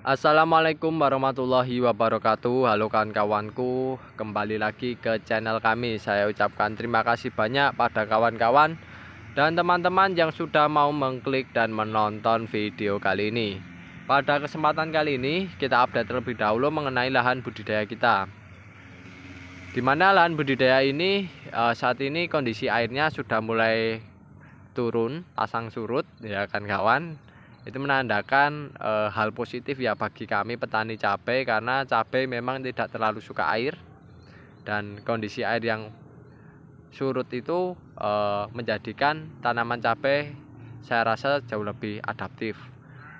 Assalamualaikum warahmatullahi wabarakatuh. Halo kawan-kawanku, kembali lagi ke channel kami. Saya ucapkan terima kasih banyak pada kawan-kawan dan teman-teman yang sudah mau mengklik dan menonton video kali ini. Pada kesempatan kali ini kita update terlebih dahulu mengenai lahan budidaya kita. Di mana lahan budidaya ini saat ini kondisi airnya sudah mulai turun, pasang surut ya kan kawan. Itu menandakan hal positif ya bagi kami petani cabai, karena cabai memang tidak terlalu suka air, dan kondisi air yang surut itu menjadikan tanaman cabai saya rasa jauh lebih adaptif.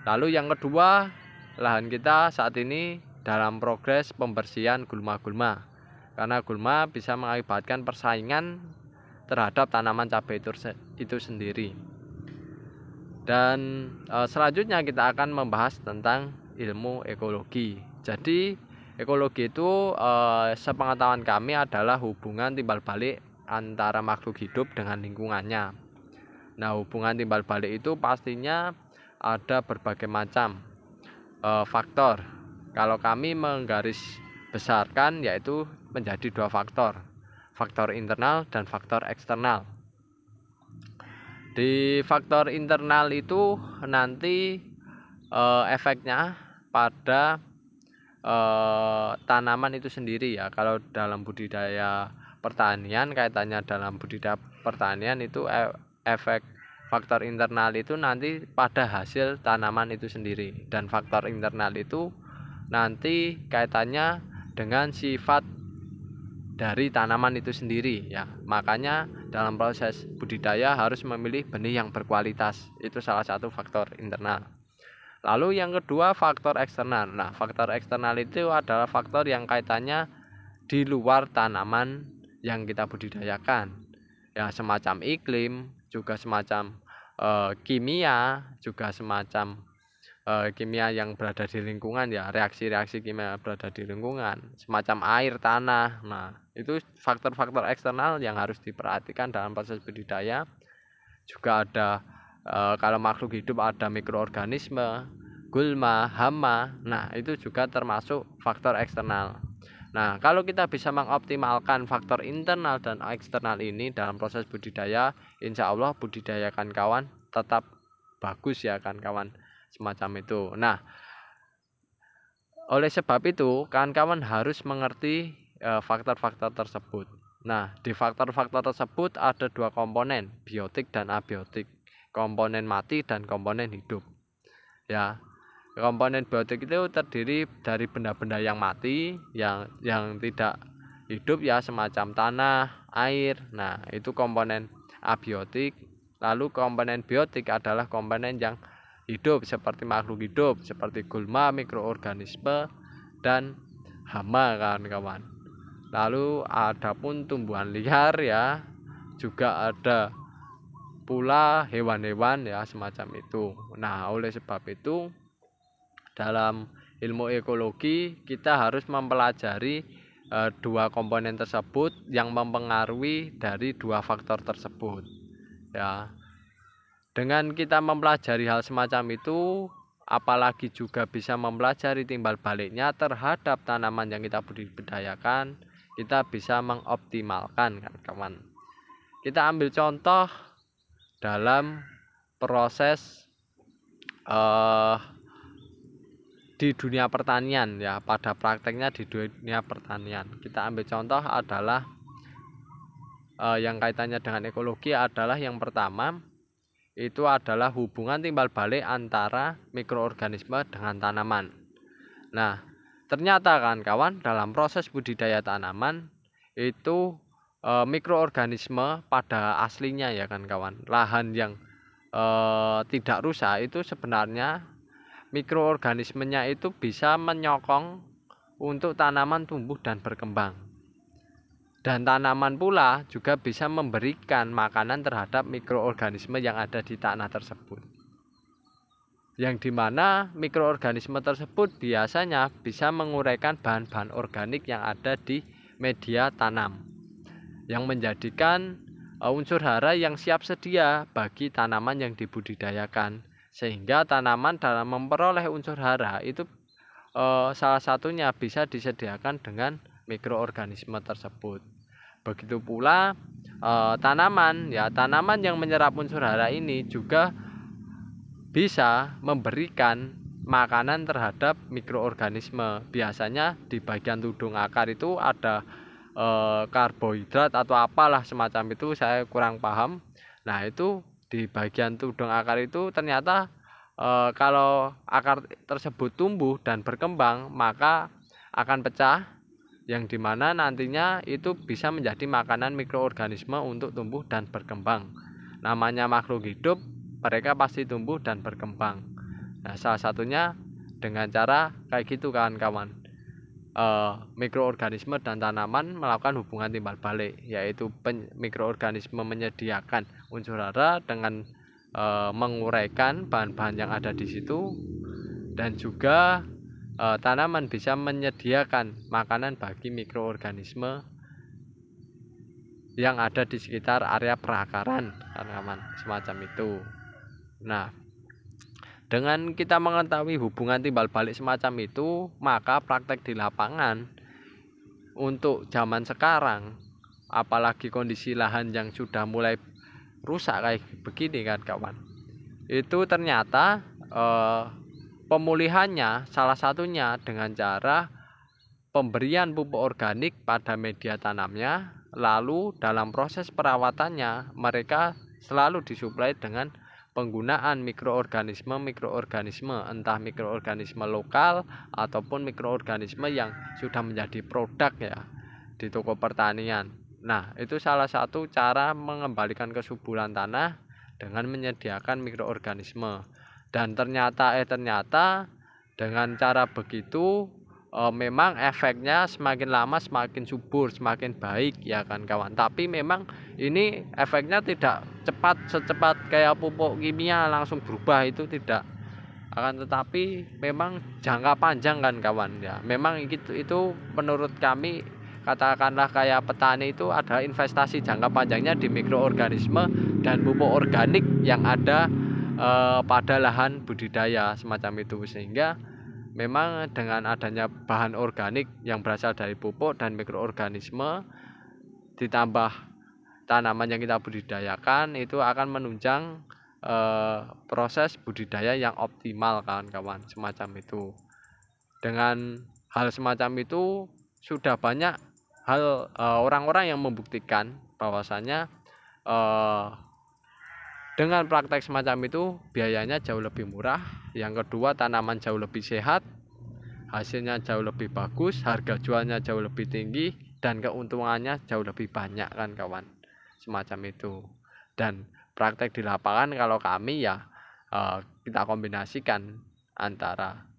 Lalu yang kedua, lahan kita saat ini dalam progres pembersihan gulma-gulma, karena gulma bisa mengakibatkan persaingan terhadap tanaman cabai itu sendiri. Dan selanjutnya kita akan membahas tentang ilmu ekologi. Jadi ekologi itu sepengetahuan kami adalah hubungan timbal balik antara makhluk hidup dengan lingkungannya. Nah, hubungan timbal balik itu pastinya ada berbagai macam faktor. Kalau kami menggaris besarkan yaitu menjadi dua faktor, faktor internal dan faktor eksternal. Di faktor internal itu nanti efeknya pada tanaman itu sendiri ya. Kalau dalam budidaya pertanian, kaitannya dalam budidaya pertanian itu efek faktor internal itu nanti pada hasil tanaman itu sendiri, dan faktor internal itu nanti kaitannya dengan sifat dari tanaman itu sendiri ya. Makanya dalam proses budidaya harus memilih benih yang berkualitas. Itu salah satu faktor internal. Lalu yang kedua, faktor eksternal. Nah, faktor eksternal itu adalah faktor yang kaitannya di luar tanaman yang kita budidayakan. Ya, semacam iklim, juga semacam kimia, juga semacam kimia yang berada di lingkungan ya, reaksi-reaksi kimia berada di lingkungan, semacam air, tanah. Nah, itu faktor-faktor eksternal yang harus diperhatikan dalam proses budidaya. Juga ada kalau makhluk hidup ada mikroorganisme, gulma, hama. Nah, itu juga termasuk faktor eksternal. Nah, kalau kita bisa mengoptimalkan faktor internal dan eksternal ini dalam proses budidaya, insya Allah budidayakan kawan tetap bagus ya kan kawan, semacam itu. Nah, oleh sebab itu kawan-kawan harus mengerti faktor-faktor tersebut. Nah, di faktor-faktor tersebut ada dua komponen, biotik dan abiotik, komponen mati dan komponen hidup. Ya, komponen biotik itu terdiri dari benda-benda yang mati, yang tidak hidup ya, semacam tanah, air. Nah, itu komponen abiotik. Lalu komponen biotik adalah komponen yang hidup seperti makhluk hidup seperti gulma, mikroorganisme, dan hama kawan-kawan. Lalu adapun tumbuhan liar ya, juga ada pula hewan-hewan ya semacam itu. Nah, oleh sebab itu dalam ilmu ekologi kita harus mempelajari dua komponen tersebut yang mempengaruhi dari dua faktor tersebut ya. Dengan kita mempelajari hal semacam itu, apalagi juga bisa mempelajari timbal baliknya terhadap tanaman yang kita budidayakan, kita bisa mengoptimalkan kan kawan. Kita ambil contoh dalam proses di dunia pertanian ya, pada prakteknya di dunia pertanian. Kita ambil contoh adalah yang kaitannya dengan ekologi adalah yang pertama itu adalah hubungan timbal balik antara mikroorganisme dengan tanaman. Nah, ternyata kan kawan, dalam proses budidaya tanaman itu mikroorganisme pada aslinya ya kan kawan, lahan yang tidak rusak itu sebenarnya mikroorganismenya itu bisa menyokong untuk tanaman tumbuh dan berkembang. Dan tanaman pula juga bisa memberikan makanan terhadap mikroorganisme yang ada di tanah tersebut. Yang dimana mikroorganisme tersebut biasanya bisa menguraikan bahan-bahan organik yang ada di media tanam, yang menjadikan unsur hara yang siap sedia bagi tanaman yang dibudidayakan. Sehingga tanaman dalam memperoleh unsur hara itu salah satunya bisa disediakan dengan mikroorganisme tersebut. Begitu pula tanaman yang menyerap unsur hara ini juga bisa memberikan makanan terhadap mikroorganisme. Biasanya di bagian tudung akar itu ada karbohidrat atau apalah semacam itu, saya kurang paham. Nah, itu di bagian tudung akar itu ternyata kalau akar tersebut tumbuh dan berkembang maka akan pecah, yang dimana nantinya itu bisa menjadi makanan mikroorganisme untuk tumbuh dan berkembang. Namanya makhluk hidup, mereka pasti tumbuh dan berkembang. Nah, salah satunya dengan cara kayak gitu kawan-kawan. Mikroorganisme dan tanaman melakukan hubungan timbal balik, yaitu mikroorganisme menyediakan unsur hara dengan menguraikan bahan-bahan yang ada di situ, dan juga tanaman bisa menyediakan makanan bagi mikroorganisme yang ada di sekitar area perakaran, kawan-kawan, semacam itu. Nah, dengan kita mengetahui hubungan timbal balik semacam itu, maka praktek di lapangan untuk zaman sekarang, apalagi kondisi lahan yang sudah mulai rusak kayak begini kan kawan, itu ternyata pemulihannya salah satunya dengan cara pemberian pupuk organik pada media tanamnya, lalu dalam proses perawatannya mereka selalu disuplai dengan penggunaan mikroorganisme, entah mikroorganisme lokal ataupun mikroorganisme yang sudah menjadi produk ya di toko pertanian. Nah, itu salah satu cara mengembalikan kesuburan tanah dengan menyediakan mikroorganisme. Dan ternyata dengan cara begitu memang efeknya semakin lama semakin subur, semakin baik ya kan kawan. Tapi memang ini efeknya tidak secepat kayak pupuk kimia langsung berubah, itu tidak. Akan tetapi memang jangka panjang kan kawan ya. Memang itu menurut kami, katakanlah kayak petani itu ada investasi jangka panjangnya di mikroorganisme dan pupuk organik yang ada pada lahan budidaya semacam itu, sehingga memang dengan adanya bahan organik yang berasal dari pupuk dan mikroorganisme ditambah tanaman yang kita budidayakan, itu akan menunjang proses budidaya yang optimal kawan-kawan, semacam itu. Dengan hal semacam itu sudah banyak hal orang-orang yang membuktikan bahwasanya dengan praktek semacam itu biayanya jauh lebih murah, yang kedua tanaman jauh lebih sehat, hasilnya jauh lebih bagus, harga jualnya jauh lebih tinggi, dan keuntungannya jauh lebih banyak kan kawan, semacam itu. Dan praktek di lapangan kalau kami ya kita kombinasikan antara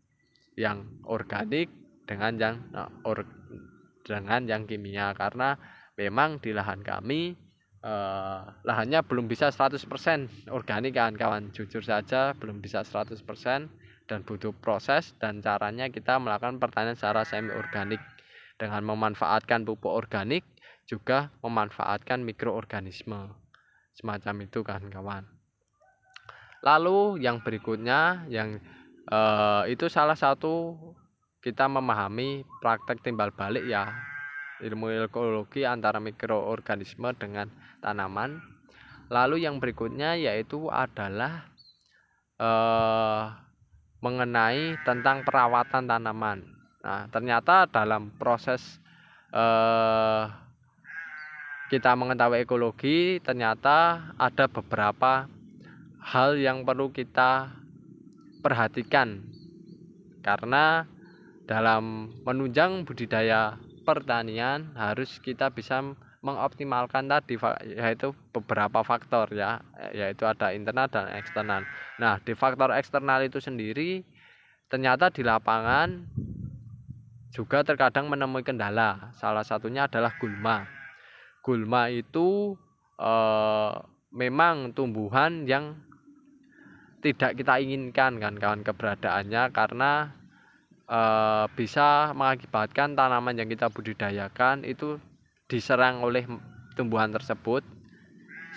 yang organik dengan yang kimia, karena memang di lahan kami lahannya belum bisa 100% organik kan kawan, jujur saja belum bisa 100% dan butuh proses, dan caranya kita melakukan pertanian secara semi organik dengan memanfaatkan pupuk organik, juga memanfaatkan mikroorganisme semacam itu kan kawan. Lalu yang berikutnya yang itu salah satu kita memahami praktek timbal balik ya, ilmu ekologi antara mikroorganisme dengan tanaman. Lalu yang berikutnya yaitu adalah mengenai tentang perawatan tanaman. Nah, ternyata dalam proses kita mengetahui ekologi, ternyata ada beberapa hal yang perlu kita perhatikan, karena dalam menunjang budidaya pertanian harus kita bisa mengoptimalkan tadi, yaitu beberapa faktor ya, yaitu ada internal dan eksternal. Nah, di faktor eksternal itu sendiri ternyata di lapangan juga terkadang menemui kendala. Salah satunya adalah gulma. Gulma itu memang tumbuhan yang tidak kita inginkan kan kawan keberadaannya, karena bisa mengakibatkan tanaman yang kita budidayakan itu diserang oleh tumbuhan tersebut,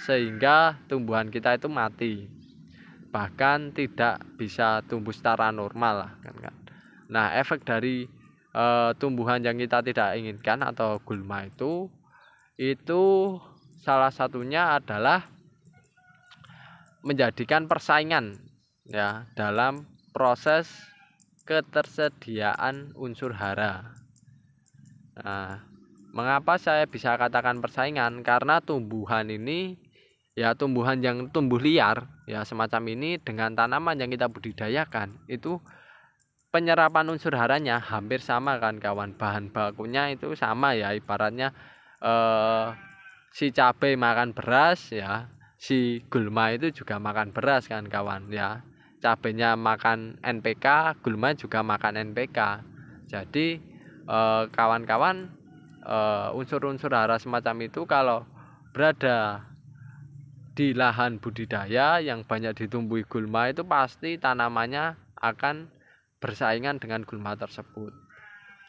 sehingga tumbuhan kita itu mati, bahkan tidak bisa tumbuh secara normal lah kan. Nah, efek dari tumbuhan yang kita tidak inginkan atau gulma itu salah satunya adalah menjadikan persaingan ya dalam proses ketersediaan unsur hara. Nah, mengapa saya bisa katakan persaingan? Karena tumbuhan ini ya tumbuhan yang tumbuh liar ya semacam ini dengan tanaman yang kita budidayakan itu penyerapan unsur haranya hampir sama kan kawan. Bahan bakunya itu sama ya, ibaratnya si cabai makan beras ya, si gulma itu juga makan beras kan kawan ya. Cabenya makan NPK, gulma juga makan NPK. Jadi kawan-kawan, unsur-unsur hara semacam itu kalau berada di lahan budidaya yang banyak ditumbuhi gulma itu pasti tanamannya akan bersaingan dengan gulma tersebut.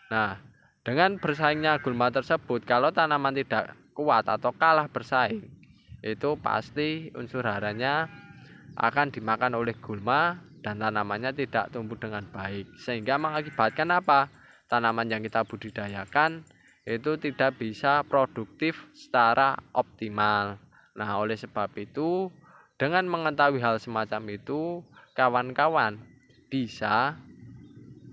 Nah, dengan bersaingnya gulma tersebut, kalau tanaman tidak kuat atau kalah bersaing, itu pasti unsur haranya akan dimakan oleh gulma dan tanamannya tidak tumbuh dengan baik, sehingga mengakibatkan apa? Tanaman yang kita budidayakan itu tidak bisa produktif secara optimal. Nah, oleh sebab itu, dengan mengetahui hal semacam itu, kawan-kawan bisa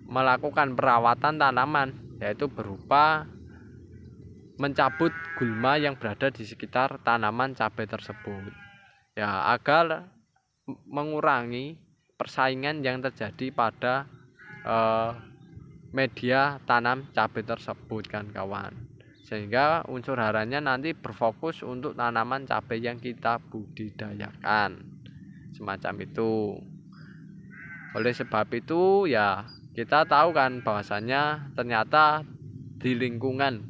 melakukan perawatan tanaman, yaitu berupa mencabut gulma yang berada di sekitar tanaman cabai tersebut ya, agar mengurangi persaingan yang terjadi pada media tanam cabai tersebut kan kawan, sehingga unsur haranya nanti berfokus untuk tanaman cabai yang kita budidayakan semacam itu. Oleh sebab itu ya kita tahu kan bahwasanya ternyata di lingkungan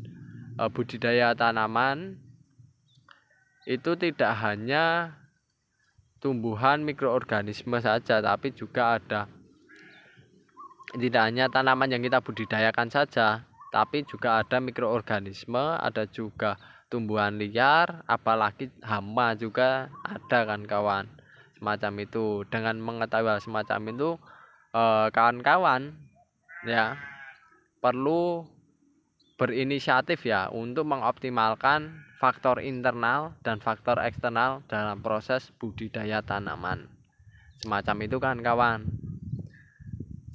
budidaya tanaman itu tidak hanya tumbuhan mikroorganisme saja, tapi juga tidak hanya tanaman yang kita budidayakan saja, tapi juga ada mikroorganisme, ada juga tumbuhan liar, apalagi hama juga ada kan kawan. Semacam itu. Dengan mengetahui hal semacam itu, kawan-kawan ya perlu berinisiatif ya untuk mengoptimalkan faktor internal dan faktor eksternal dalam proses budidaya tanaman semacam itu kan kawan.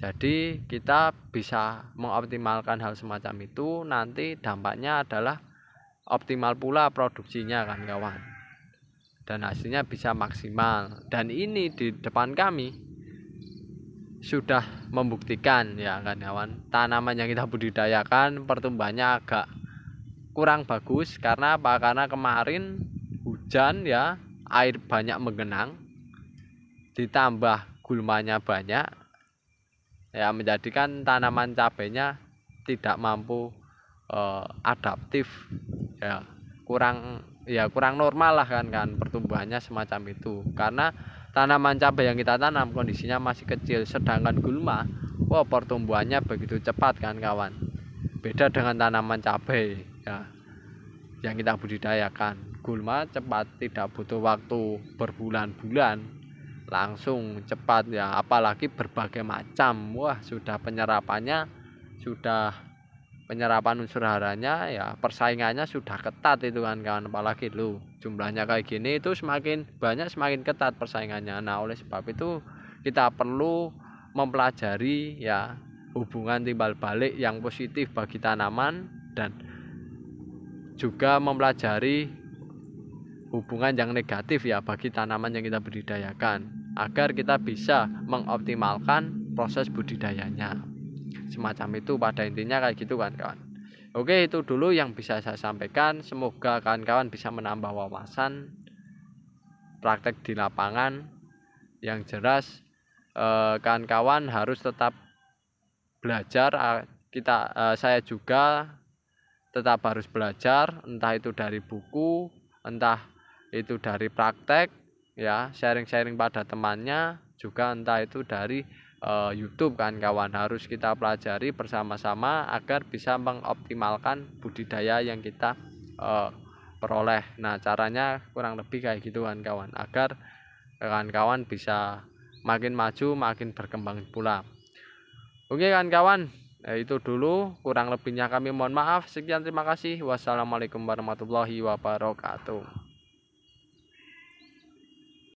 Jadi kita bisa mengoptimalkan hal semacam itu, nanti dampaknya adalah optimal pula produksinya kan kawan, dan hasilnya bisa maksimal. Dan ini di depan kami sudah membuktikan ya kan kawan, tanaman yang kita budidayakan pertumbuhannya agak kurang bagus. Karena apa? Karena kemarin hujan ya, air banyak menggenang, ditambah gulmanya banyak ya, menjadikan tanaman cabainya tidak mampu adaptif ya, kurang normal lah kan pertumbuhannya semacam itu. Karena tanaman cabai yang kita tanam kondisinya masih kecil, sedangkan gulma pertumbuhannya begitu cepat kan kawan. Beda dengan tanaman cabai ya yang kita budidayakan, gulma cepat, tidak butuh waktu berbulan-bulan, langsung cepat ya, apalagi berbagai macam. Sudah penyerapan unsur haranya ya, persaingannya sudah ketat itu kan kawan. Apalagi jumlahnya kayak gini, itu semakin banyak semakin ketat persaingannya. Nah, oleh sebab itu kita perlu mempelajari ya hubungan timbal balik yang positif bagi tanaman, dan juga mempelajari hubungan yang negatif ya bagi tanaman yang kita budidayakan, agar kita bisa mengoptimalkan proses budidayanya semacam itu. Pada intinya kayak gitu kan kawan. Oke, itu dulu yang bisa saya sampaikan. Semoga kawan-kawan bisa menambah wawasan praktek di lapangan. Yang jelas kawan-kawan harus tetap belajar. Saya juga tetap harus belajar, entah itu dari buku, entah itu dari praktek ya, sharing-sharing pada temannya, juga entah itu dari YouTube kan kawan. Harus kita pelajari bersama-sama agar bisa mengoptimalkan budidaya yang kita peroleh. Nah, caranya kurang lebih kayak gitu kan kawan, agar kawan-kawan bisa makin maju, makin berkembang pula. Oke kan kawan, itu dulu, kurang lebihnya kami mohon maaf. Sekian, terima kasih. Wassalamualaikum warahmatullahi wabarakatuh.